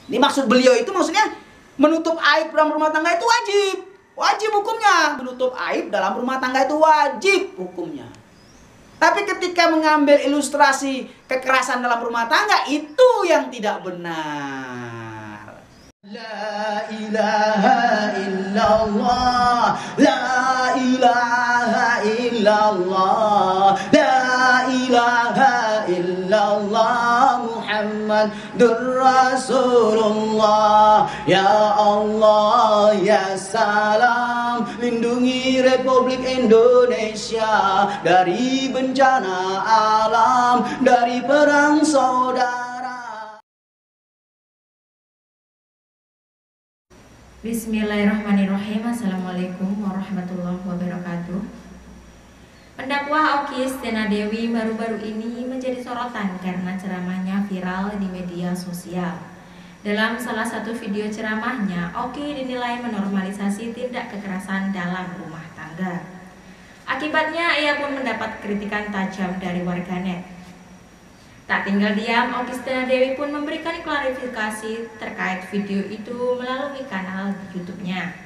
Ini maksud beliau itu maksudnya menutup aib dalam rumah tangga itu wajib. Wajib hukumnya. Menutup aib dalam rumah tangga itu wajib hukumnya. Tapi ketika mengambil ilustrasi kekerasan dalam rumah tangga, itu yang tidak benar. La ilaha illallah, la ilaha illallah, la ilaha illallah, Muhammadur Rasulullah. Ya Allah, ya salam, lindungi Republik Indonesia dari bencana alam, dari perang saudara. Bismillahirrahmanirrahim. Assalamualaikum warahmatullahi wabarakatuh. Pendakwah Okky Stiana Dewi baru-baru ini menjadi sorotan karena ceramahnya viral di media sosial. Dalam salah satu video ceramahnya, Okky dinilai menormalisasi tindak kekerasan dalam rumah tangga. Akibatnya ia pun mendapat kritikan tajam dari warganet. Tak tinggal diam, Okky Stiana Dewi pun memberikan klarifikasi terkait video itu melalui kanal YouTube-nya.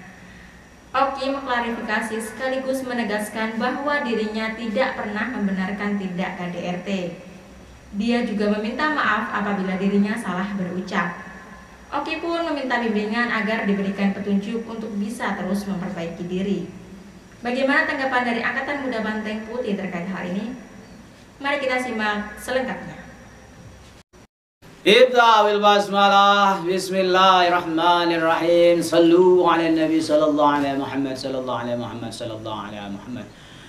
Okky mengklarifikasi sekaligus menegaskan bahwa dirinya tidak pernah membenarkan tindak KDRT. Dia juga meminta maaf apabila dirinya salah berucap. Okky pun meminta bimbingan agar diberikan petunjuk untuk bisa terus memperbaiki diri. Bagaimana tanggapan dari Angkatan Muda Banteng Putih terkait hal ini? Mari kita simak selengkapnya. Ibda bil basmalah, bismillahirrahmanirrahim. Sallu ala nabi sallallahu alaihi Muhammad sallallahu alaihi Muhammad sallallahu alaihi Muhammad.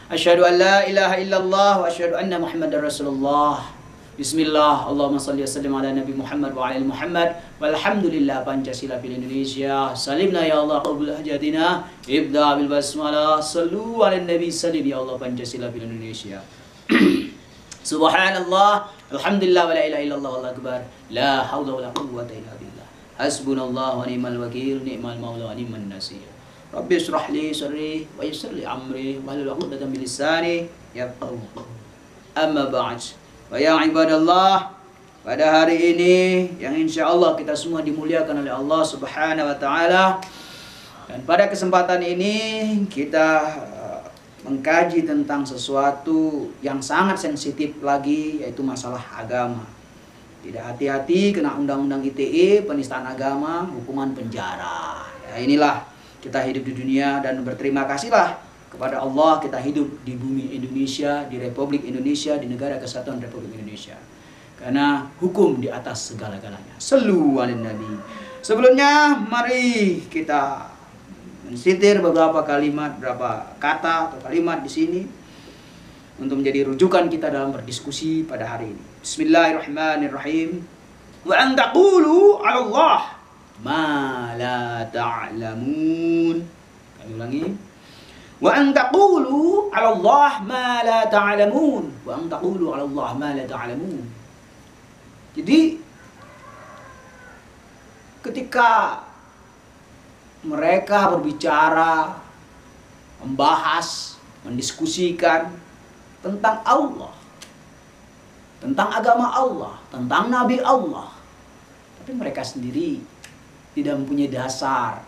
Asyhadu an la ilaha illallah wa asyhadu anna Muhammadar Rasulullah. Bismillah, Allahumma salli wa sallim ala nabi Muhammad wa ala Muhammad. Walhamdulillah, Pancasila bil Indonesia. Salimna ya Allah qabul hajatina. Ibda bil basmalah, sallu ala nabi salim ya Allah, Pancasila bil Indonesia. Subhanallah, alhamdulillah, wa la ilaha illallah, wallahu akbar, la haula wa la quwwata illa billah, hasbunallah wa ni'mal wakil, ni'mal maula wa ni'man nasir. Rabbi shrah li sadri wa yassir li amri wahlul 'uqdatam min lisani yafqahu qawli. Amma ba'd. Wa ya ibadallah, pada hari ini yang insyaallah kita semua dimuliakan oleh Allah Subhanahu wa taala, dan pada kesempatan ini kita mengkaji tentang sesuatu yang sangat sensitif lagi, yaitu masalah agama. Tidak hati-hati kena undang-undang ITE, penistaan agama, hukuman penjara. Ya, inilah kita hidup di dunia, dan berterima kasihlah kepada Allah kita hidup di bumi Indonesia, di Republik Indonesia, di negara kesatuan Republik Indonesia. Karena hukum di atas segala-galanya. Sallu ala nabi. Sebelumnya mari kita mensitir beberapa kalimat, beberapa kata atau kalimat di sini untuk menjadi rujukan kita dalam berdiskusi pada hari ini. Bismillahirrahmanirrahim. Wa an taqulu 'ala Allah ma la ta'lamun. Kami ulangi. Wa an taqulu 'ala Allah ma la ta'lamun. Wa an taqulu 'ala Allah ma la ta'lamun. Jadi ketika mereka berbicara, membahas, mendiskusikan tentang Allah, tentang agama Allah, tentang Nabi Allah, tapi mereka sendiri tidak mempunyai dasar,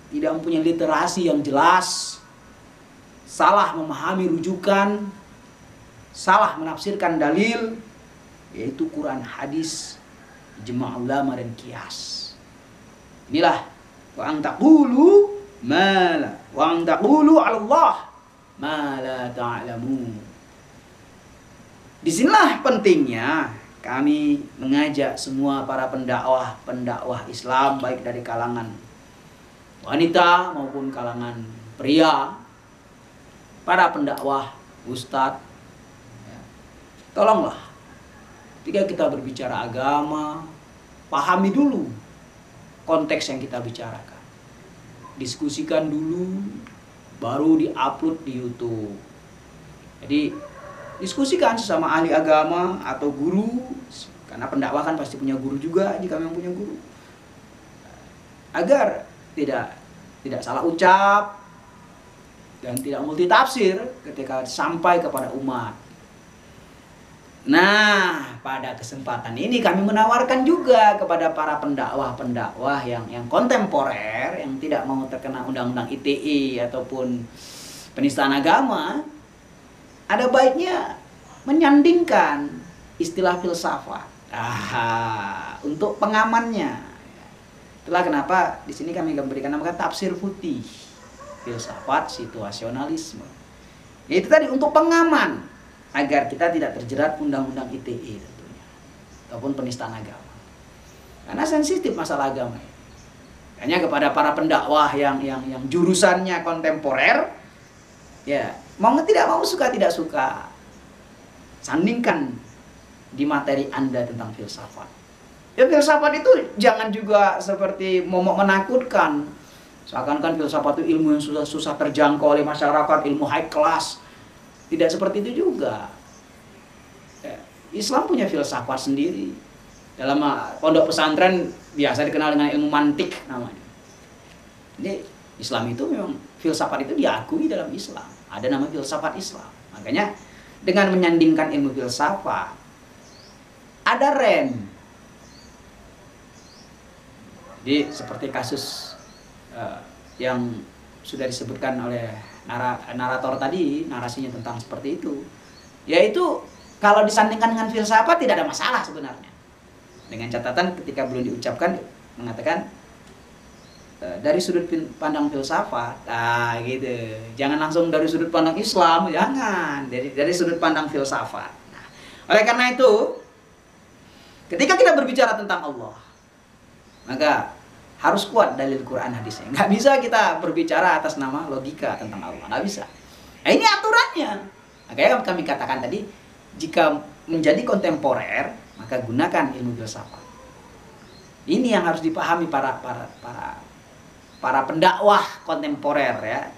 tidak mempunyai literasi yang jelas, salah memahami rujukan, salah menafsirkan dalil, yaitu Quran, hadis, ijma' ulama dan qiyas. Inilah wa an taqulu ma la wa an taqulu 'ala Allah ma la ta'lamun. Disinilah pentingnya kami mengajak semua para pendakwah Islam, baik dari kalangan wanita maupun kalangan pria, para pendakwah, ustadz, ya, tolonglah ketika kita berbicara agama, pahami dulu konteks yang kita bicarakan. Diskusikan dulu, baru di-upload di YouTube. Jadi diskusikan sesama ahli agama atau guru, karena pendakwah kan pasti punya guru juga jika memang punya guru, agar tidak salah ucap dan tidak multitafsir ketika sampai kepada umat. Nah, pada kesempatan ini kami menawarkan juga kepada para pendakwah-pendakwah yang kontemporer, yang tidak mau terkena undang-undang ITE ataupun penistaan agama, ada baiknya menyandingkan istilah filsafat untuk pengamannya. Itulah kenapa di sini kami memberikan nama tafsir putih, filsafat situasionalisme. Itu tadi untuk pengaman, agar kita tidak terjerat undang-undang ITE tentunya, ataupun penistaan agama. Karena sensitif masalah agama. Hanya kepada para pendakwah yang jurusannya kontemporer, ya mau tidak mau, suka tidak suka, sandingkan di materi Anda tentang filsafat. Ya, filsafat itu jangan juga seperti momok menakutkan. Seakan-akan filsafat itu ilmu yang susah terjangkau oleh masyarakat, ilmu high class. Tidak seperti itu juga. Ya, Islam punya filsafat sendiri. Dalam pondok pesantren biasa dikenal dengan ilmu mantik namanya. Jadi Islam itu memang filsafat itu diakui dalam Islam. Ada nama filsafat Islam. Makanya dengan menyandingkan ilmu filsafat, ada rem. Jadi seperti kasus yang sudah disebutkan oleh narator tadi, narasinya tentang seperti itu, yaitu kalau disandingkan dengan filsafat tidak ada masalah sebenarnya, dengan catatan ketika belum diucapkan mengatakan dari sudut pandang filsafat, gitu, jangan langsung dari sudut pandang Islam, jangan, dari sudut pandang filsafat. Nah, oleh karena itu, ketika kita berbicara tentang Allah, maka harus kuat dalil Quran hadisnya. Nggak bisa kita berbicara atas nama logika tentang Allah. Nggak bisa. Nah, ini aturannya. Makanya kami katakan tadi, jika menjadi kontemporer, maka gunakan ilmu filsafat. Ini yang harus dipahami para pendakwah kontemporer, ya.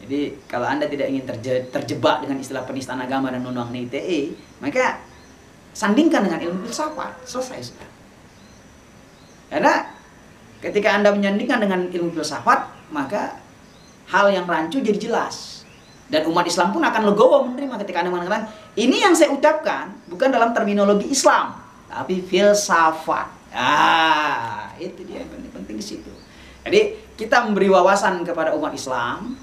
Jadi kalau Anda tidak ingin terjebak dengan istilah penistaan agama dan undang-undang ITE, maka sandingkan dengan ilmu filsafat. Selesai sudah. Karena ketika Anda menyandingkan dengan ilmu filsafat, maka hal yang rancu jadi jelas. Dan umat Islam pun akan legowo menerima ketika Anda mengatakan, ini yang saya ucapkan bukan dalam terminologi Islam, tapi filsafat. Itu dia yang penting di situ. Jadi kita memberi wawasan kepada umat Islam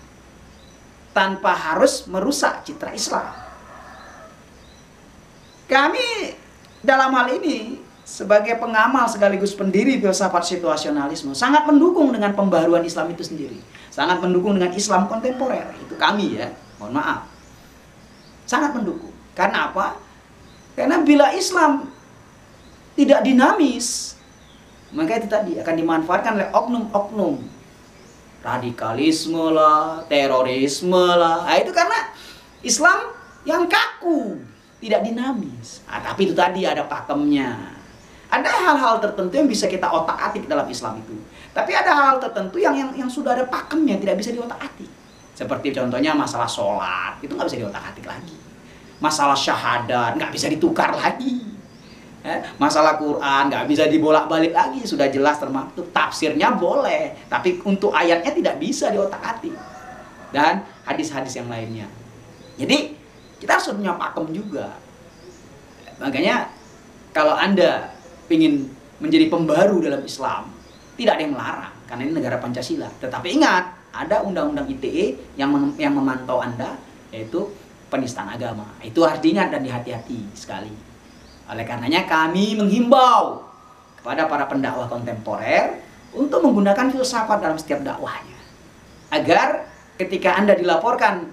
tanpa harus merusak citra Islam. Kami dalam hal ini sebagai pengamal sekaligus pendiri filsafat situasionalisme sangat mendukung dengan pembaruan Islam itu sendiri, sangat mendukung dengan Islam kontemporer. Itu kami, ya, mohon maaf, sangat mendukung. Karena apa? Karena bila Islam tidak dinamis, maka itu tadi akan dimanfaatkan oleh oknum-oknum, radikalisme lah, terorisme lah. Itu karena Islam yang kaku, tidak dinamis. Tapi itu tadi ada pakemnya. Ada hal-hal tertentu yang bisa kita otak-atik dalam Islam itu. Tapi ada hal tertentu yang sudah ada pakemnya, tidak bisa diotak-atik. Seperti contohnya masalah sholat, itu nggak bisa diotak-atik lagi. Masalah syahadat, nggak bisa ditukar lagi. Masalah Quran, nggak bisa dibolak-balik lagi. Sudah jelas termaktub, tafsirnya boleh. Tapi untuk ayatnya tidak bisa diotak-atik. Dan hadis-hadis yang lainnya. Jadi, kita harus punya pakem juga. Makanya, kalau Anda ingin menjadi pembaru dalam Islam, tidak ada yang melarang, karena ini negara Pancasila. Tetapi ingat, ada undang-undang ITE yang memantau Anda, yaitu penistaan agama. Itu harus diingat dan dihati-hati sekali. Oleh karenanya kami menghimbau kepada para pendakwah kontemporer untuk menggunakan filsafat dalam setiap dakwahnya, agar ketika Anda dilaporkan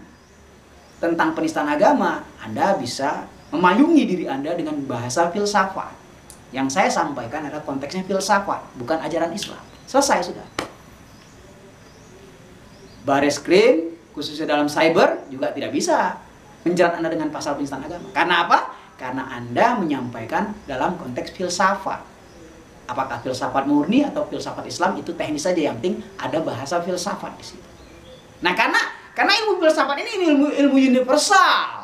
tentang penistaan agama, Anda bisa memayungi diri Anda dengan bahasa filsafat. Yang saya sampaikan adalah konteksnya filsafat, bukan ajaran Islam. Selesai sudah. Bareskrim, khususnya dalam cyber, juga tidak bisa menjerat Anda dengan pasal penistaan agama. Karena apa? Karena Anda menyampaikan dalam konteks filsafat. Apakah filsafat murni atau filsafat Islam, itu teknis saja, yang penting ada bahasa filsafat di situ. Nah, karena ilmu filsafat ini ilmu universal.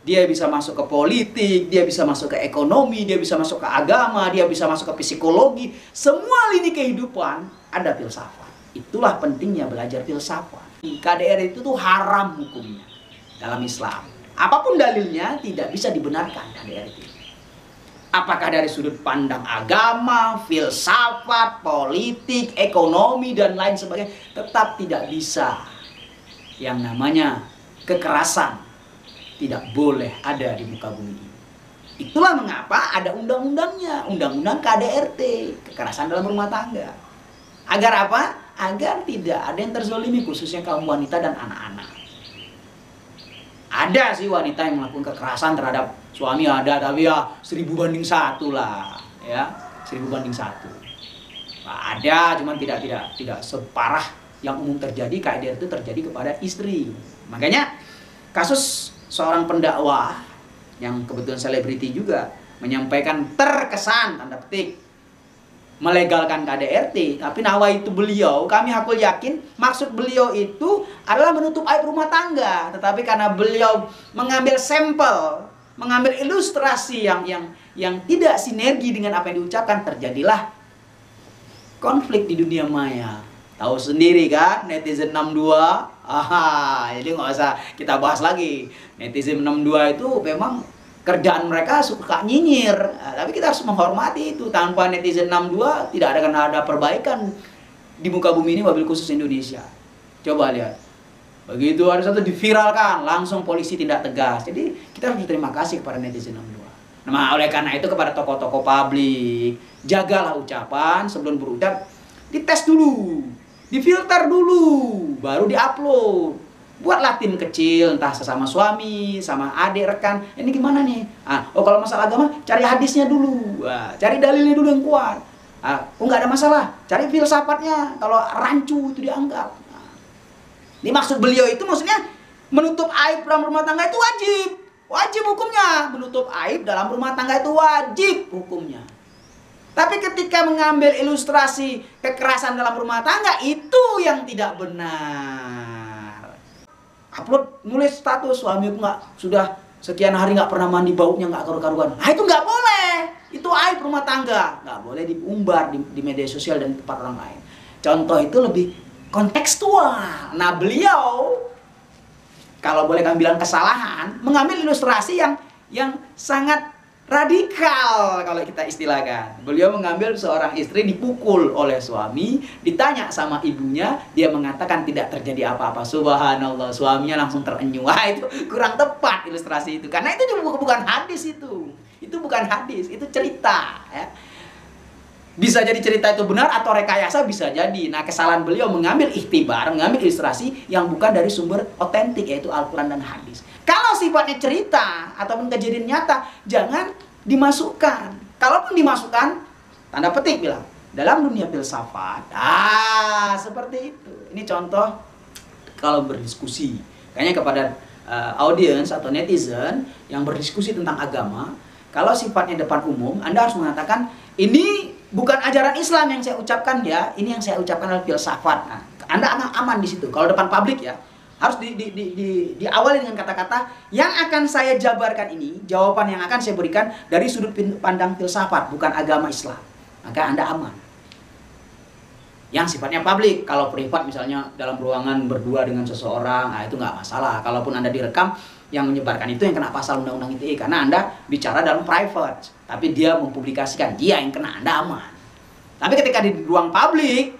Dia bisa masuk ke politik, dia bisa masuk ke ekonomi, dia bisa masuk ke agama, dia bisa masuk ke psikologi. Semua lini kehidupan ada filsafat. Itulah pentingnya belajar filsafat. KDR itu tuh haram hukumnya dalam Islam. Apapun dalilnya tidak bisa dibenarkan KDRT. Apakah dari sudut pandang agama, filsafat, politik, ekonomi, dan lain sebagainya, tetap tidak bisa. Yang namanya kekerasan tidak boleh ada di muka bumi ini. Itulah mengapa ada undang-undangnya, undang-undang KDRT, kekerasan dalam rumah tangga. Agar apa? Agar tidak ada yang terzolimi, khususnya kaum wanita dan anak-anak. Ada sih wanita yang melakukan kekerasan terhadap suami, ada, tapi ya 1000 banding 1 lah, ya 1000 banding 1. Nah, ada, cuman tidak separah yang umum terjadi. KDRT itu terjadi kepada istri. Makanya kasus seorang pendakwah yang kebetulan selebriti juga menyampaikan terkesan tanda petik melegalkan KDRT, tapi nawaitu beliau, kami hakul yakin maksud beliau itu adalah menutup aib rumah tangga. Tetapi karena beliau mengambil sampel, mengambil ilustrasi yang tidak sinergi dengan apa yang diucapkan, terjadilah konflik di dunia maya. Tahu sendiri kan, netizen 62. Jadi nggak usah kita bahas lagi. Netizen 62 itu memang kerjaan mereka suka nyinyir. Nah, tapi kita harus menghormati itu. Tanpa netizen 62 tidak akan ada perbaikan di muka bumi ini, wabil khusus Indonesia. Coba lihat. Begitu ada satu diviralkan, langsung polisi tindak tegas. Jadi kita harus berterima kasih kepada netizen 62. Nah, oleh karena itu kepada tokoh-tokoh publik, jagalah ucapan sebelum berucap, dites dulu, difilter dulu, baru diupload. Buatlah tim kecil, entah sesama suami, sama adik, rekan. Ini gimana nih? Kalau masalah agama, cari hadisnya dulu. Cari dalilnya dulu yang kuat. Nggak ada masalah. Cari filsafatnya. Kalau rancu itu dianggap. Ini maksud beliau itu maksudnya menutup aib dalam rumah tangga itu wajib. Wajib hukumnya. Menutup aib dalam rumah tangga itu wajib hukumnya. Tapi ketika mengambil ilustrasi kekerasan dalam rumah tangga, itu yang tidak benar. Upload, nulis status, suami nggak, sudah sekian hari nggak pernah mandi, baunya nggak karu-karuan. Itu nggak boleh. Itu aib rumah tangga. Nggak boleh diumbar di media sosial dan tempat orang lain. Contoh itu lebih kontekstual. Nah, beliau, kalau boleh kami bilang kesalahan, mengambil ilustrasi yang sangat radikal kalau kita istilahkan. Beliau mengambil seorang istri dipukul oleh suami, ditanya sama ibunya, dia mengatakan tidak terjadi apa-apa. Subhanallah, suaminya langsung terenyuh. Itu kurang tepat ilustrasi itu, karena itu juga bukan hadis itu. Itu bukan hadis, itu cerita, ya. Bisa jadi cerita itu benar atau rekayasa, bisa jadi. Nah, kesalahan beliau mengambil ikhtibar, mengambil ilustrasi yang bukan dari sumber otentik, yaitu Al-Quran dan hadis. Kalau sifatnya cerita ataupun kejadian nyata, jangan dimasukkan. Kalaupun dimasukkan, tanda petik bilang, dalam dunia filsafat. Seperti itu. Ini contoh kalau berdiskusi. Kayaknya kepada audiens atau netizen yang berdiskusi tentang agama, kalau sifatnya depan umum, Anda harus mengatakan, ini bukan ajaran Islam yang saya ucapkan ya, ini yang saya ucapkan adalah filsafat. Nah, Anda aman di situ. Kalau depan publik ya, harus diawali dengan kata-kata yang akan saya jabarkan ini, jawaban yang akan saya berikan dari sudut pandang filsafat, bukan agama Islam. Maka Anda aman. Yang sifatnya publik, kalau privat misalnya dalam ruangan berdua dengan seseorang, itu nggak masalah. Kalaupun Anda direkam, yang menyebarkan itu yang kena pasal undang-undang ITE, karena Anda bicara dalam private, tapi dia mempublikasikan, dia yang kena, Anda aman. Tapi ketika di ruang publik,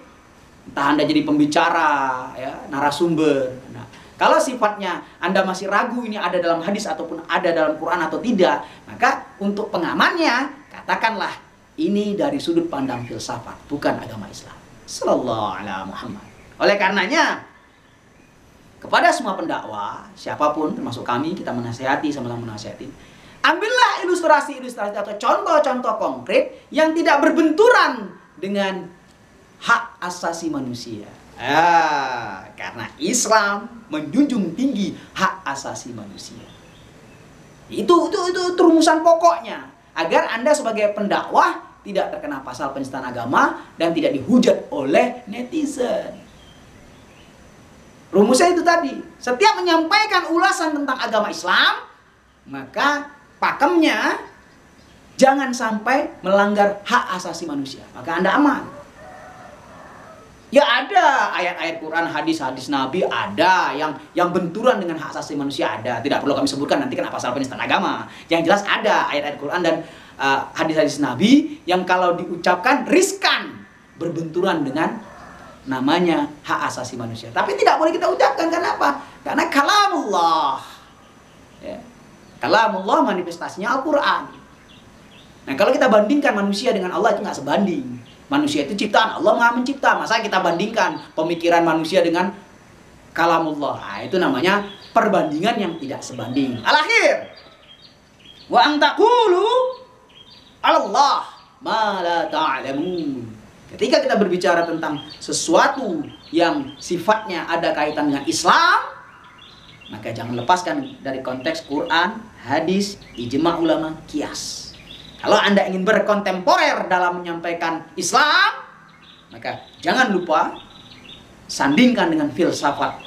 entah Anda jadi pembicara, ya, narasumber. Nah, kalau sifatnya Anda masih ragu ini ada dalam hadis ataupun ada dalam Quran atau tidak, maka untuk pengamannya, katakanlah ini dari sudut pandang filsafat, bukan agama Islam. Sallallahu alaihi Muhammad. Oleh karenanya, kepada semua pendakwah, siapapun termasuk kami, kita menasihati, sama-sama menasihati. Ambillah ilustrasi-ilustrasi atau contoh-contoh konkret yang tidak berbenturan dengan hak asasi manusia. Karena Islam menjunjung tinggi hak asasi manusia. Itu rumusan pokoknya. Agar Anda sebagai pendakwah tidak terkena pasal penistaan agama dan tidak dihujat oleh netizen. Rumusnya itu tadi. Setiap menyampaikan ulasan tentang agama Islam, maka pakemnya jangan sampai melanggar hak asasi manusia. Maka Anda aman. Ya ada ayat-ayat Quran, hadis-hadis Nabi ada yang benturan dengan hak asasi manusia ada. Tidak perlu kami sebutkan nanti kan pasal penistaan agama. Yang jelas ada ayat-ayat Quran dan hadis-hadis Nabi yang kalau diucapkan riskan berbenturan dengan namanya hak asasi manusia. Tapi tidak boleh kita ucapkan, karena apa? Karena kalamullah. Ya. Kalamullah manifestasinya Al-Quran. Nah kalau kita bandingkan manusia dengan Allah itu nggak sebanding. Manusia itu ciptaan Allah, Maha Mencipta. Masa kita bandingkan pemikiran manusia dengan kalamullah? Nah, itu namanya perbandingan yang tidak sebanding. Al-akhir, wa an taqulu 'ala Allah ma la ta'lamun. Ketika kita berbicara tentang sesuatu yang sifatnya ada kaitan dengan Islam, maka jangan lepaskan dari konteks Quran, hadis, ijma' ulama, qiyas. Kalau Anda ingin berkontemporer dalam menyampaikan Islam, maka jangan lupa sandingkan dengan filsafat,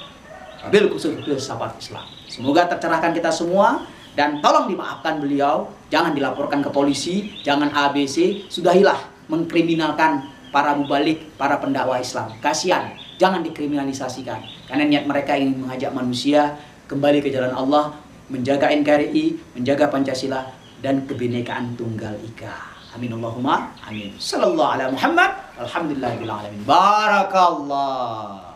bil khusus filsafat Islam. Semoga tercerahkan kita semua, dan tolong dimaafkan beliau, jangan dilaporkan ke polisi, jangan ABC, sudahilah mengkriminalkan para mubalik, para pendakwah Islam. Kasihan, jangan dikriminalisasikan, karena niat mereka ingin mengajak manusia kembali ke jalan Allah, menjaga NKRI, menjaga Pancasila dan kebinekaan tunggal ika. Amin Allahumma amin. Sallallahu ala Muhammad. Alhamdulillahirabbil alamin. Barakallah.